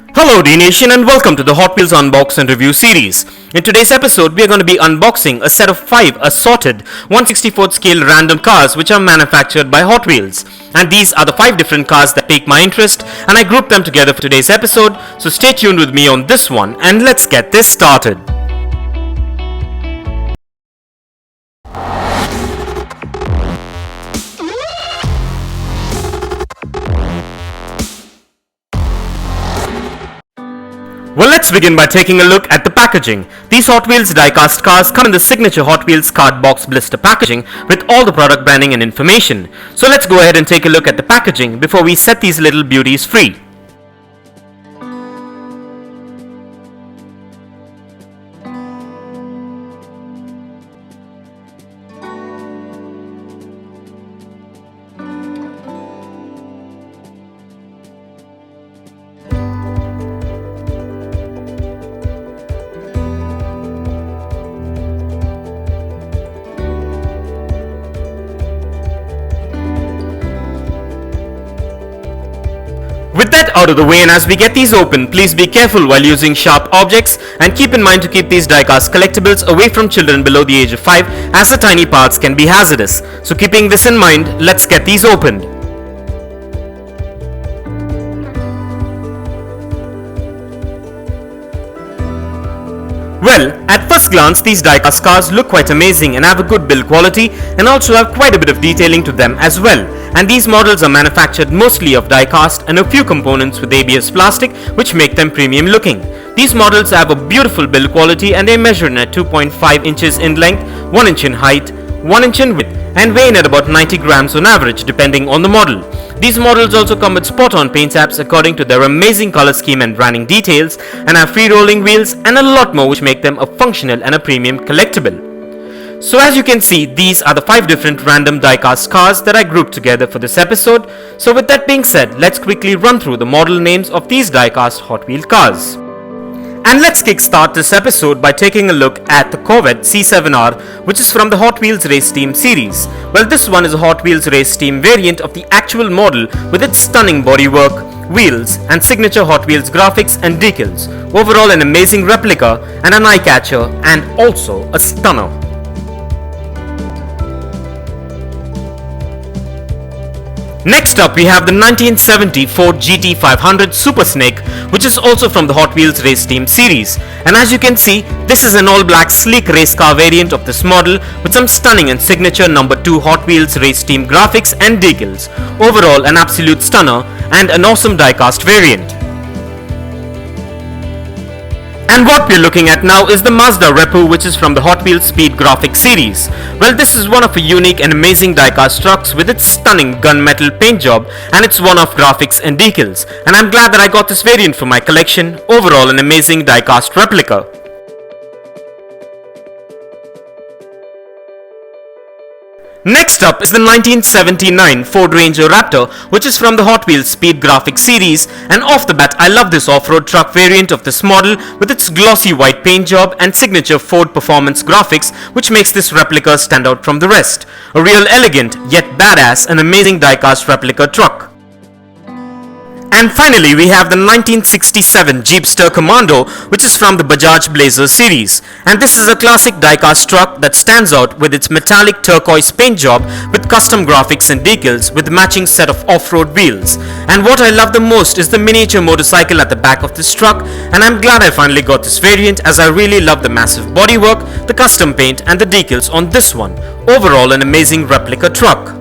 Hello Dnation and welcome to the Hot Wheels Unbox and Review series. In today's episode, we are going to be unboxing a set of 5 assorted 1/64th scale random cars which are manufactured by Hot Wheels. And these are the 5 different cars that take my interest and I grouped them together for today's episode, so stay tuned with me on this one and let's get this started. Well, let's begin by taking a look at the packaging. These Hot Wheels diecast cars come in the signature Hot Wheels card box blister packaging with all the product branding and information. So let's go ahead and take a look at the packaging before we set these little beauties free. With that out of the way, and as we get these open, please be careful while using sharp objects and keep in mind to keep these diecast collectibles away from children below the age of 5 as the tiny parts can be hazardous. So keeping this in mind, let's get these opened. Well, at first glance, these diecast cars look quite amazing and have a good build quality and also have quite a bit of detailing to them as well. And these models are manufactured mostly of diecast and a few components with ABS plastic which make them premium looking. These models have a beautiful build quality and they measure in at 2.5 inches in length, 1 inch in height, 1 inch in width and weigh in at about 90 grams on average depending on the model. These models also come with spot-on paint apps according to their amazing color scheme and branding details and have free rolling wheels and a lot more which make them a functional and a premium collectible. So as you can see, these are the 5 different random diecast cars that I grouped together for this episode. So with that being said, let's quickly run through the model names of these diecast Hot Wheel cars. And let's kickstart this episode by taking a look at the Corvette C7R, which is from the Hot Wheels Race Team series. Well, this one is a Hot Wheels Race Team variant of the actual model with its stunning bodywork, wheels and signature Hot Wheels graphics and decals. Overall an amazing replica and an eye catcher and also a stunner. Next up we have the 1970 Ford GT500 Super Snake, which is also from the Hot Wheels Race Team series. And as you can see, this is an all-black sleek race car variant of this model with some stunning and signature number 2 Hot Wheels Race Team graphics and decals. Overall an absolute stunner and an awesome diecast variant. And what we're looking at now is the mazdarepu, which is from the Hot Wheels Speed Graphics series. Well, this is one of a unique and amazing diecast trucks with its stunning gunmetal paint job and its one-off graphics and decals. And I'm glad that I got this variant for my collection. Overall an amazing diecast replica. Next up is the 1979 Ford Ranger Raptor, which is from the Hot Wheels Speed Graphics series, and off the bat I love this off-road truck variant of this model with its glossy white paint job and signature Ford performance graphics which makes this replica stand out from the rest. A real elegant yet badass and amazing diecast replica truck. And finally we have the 1967 Jeepster Commando, which is from the Bajaj Blazer series. And this is a classic diecast truck that stands out with its metallic turquoise paint job with custom graphics and decals with matching set of off-road wheels. And what I love the most is the miniature motorcycle at the back of this truck, and I'm glad I finally got this variant as I really love the massive bodywork, the custom paint and the decals on this one. Overall an amazing replica truck.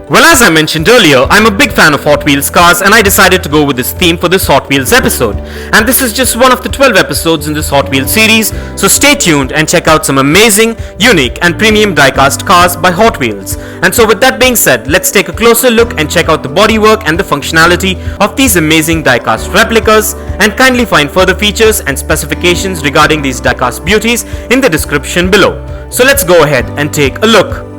Well, as I mentioned earlier, I'm a big fan of Hot Wheels cars and I decided to go with this theme for this Hot Wheels episode. And this is just one of the 12 episodes in this Hot Wheels series, so stay tuned and check out some amazing, unique and premium diecast cars by Hot Wheels. And so with that being said, let's take a closer look and check out the bodywork and the functionality of these amazing diecast replicas, and kindly find further features and specifications regarding these diecast beauties in the description below. So let's go ahead and take a look.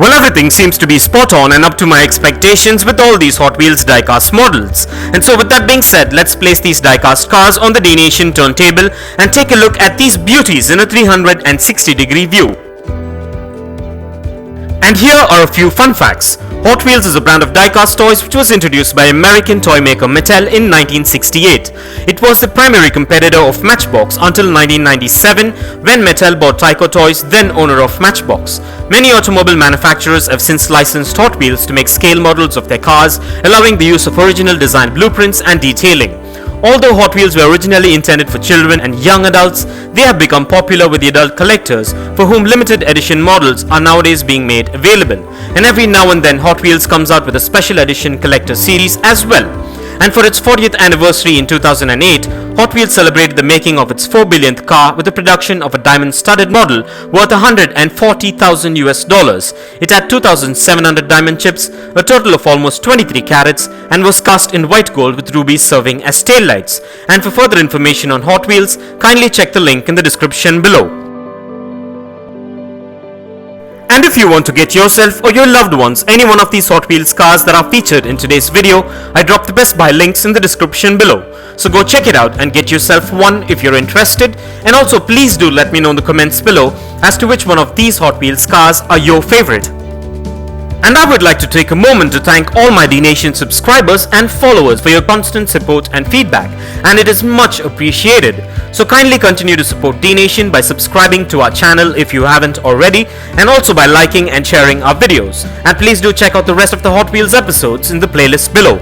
Well, everything seems to be spot on and up to my expectations with all these Hot Wheels diecast models. And so with that being said, let's place these diecast cars on the Dnation turntable and take a look at these beauties in a 360-degree view. And here are a few fun facts. Hot Wheels is a brand of diecast toys which was introduced by American toy maker Mattel in 1968. It was the primary competitor of Matchbox until 1997 when Mattel bought Tyco Toys, then owner of Matchbox. Many automobile manufacturers have since licensed Hot Wheels to make scale models of their cars, allowing the use of original design blueprints and detailing. Although Hot Wheels were originally intended for children and young adults, they have become popular with the adult collectors for whom limited edition models are nowadays being made available. And every now and then Hot Wheels comes out with a special edition collector series as well. And for its 40th anniversary in 2008, Hot Wheels celebrated the making of its 4 billionth car with the production of a diamond-studded model worth $140,000. It had 2,700 diamond chips, a total of almost 23 carats, and was cast in white gold with rubies serving as taillights. And for further information on Hot Wheels, kindly check the link in the description below. And if you want to get yourself or your loved ones any one of these Hot Wheels cars that are featured in today's video, I dropped the best buy links in the description below. So go check it out and get yourself one if you're interested. And also please do let me know in the comments below as to which one of these Hot Wheels cars are your favorite. And I would like to take a moment to thank all my Dnation subscribers and followers for your constant support and feedback, and it is much appreciated. So kindly continue to support Dnation by subscribing to our channel if you haven't already, and also by liking and sharing our videos. And please do check out the rest of the Hot Wheels episodes in the playlist below.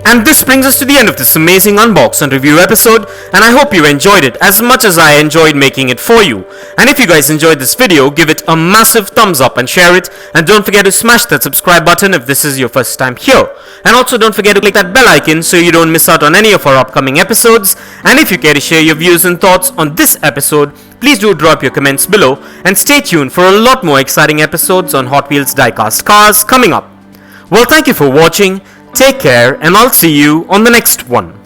And this brings us to the end of this amazing unbox and review episode, and I hope you enjoyed it as much as I enjoyed making it for you. And if you guys enjoyed this video, give it a massive thumbs up and share it, and don't forget to smash that subscribe button if this is your first time here. And also don't forget to click that bell icon so you don't miss out on any of our upcoming episodes. And if you care to share your views and thoughts on this episode, please do drop your comments below, and stay tuned for a lot more exciting episodes on Hot Wheels diecast cars coming up. Well, thank you for watching. Take care, and I'll see you on the next one.